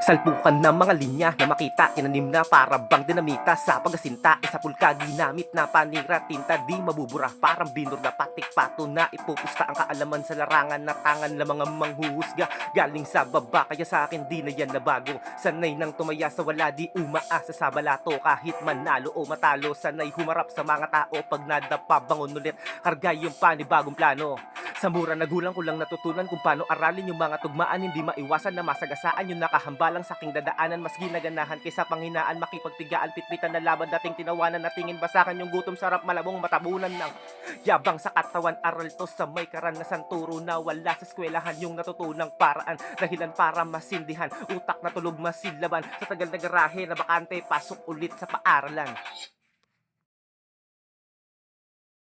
Salpukan ng mga linya na makita, tinanim na para bang dinamita sa pagasinta. Isa pulka ginamit na panira, tinta di mabubura, parang binur na patik pato na ipupusta ang kaalaman sa larangan na tangan lang mga manghuhusga. Galing sa baba kaya sa akin di na yan na bago. Sanay nang tumaya sa wala, di umaasa sa balato. Kahit manalo o matalo, sanay humarap sa mga tao. Pag nadapa bangon ulit, karga yung panibagong plano. Sa mura na gulang ko lang natutunan kung paano aralin yung mga tugmaan. Hindi maiwasan na masagasaan yung nakahambalang sa aking dadaanan. Mas ginaganahan kaysa panghinaan, makipagtigaan, pitpitan na laban, dating tinawanan na tingin basakan yung gutom, sarap malabong matabunan ng yabang sa katawan. Aral to sa may karanasan, turo na wala sa eskwelahan yung natutunang paraan. Dahilan para masindihan, utak na tulog masilaban. Sa tagal na garahe na bakante, pasok ulit sa paaralan.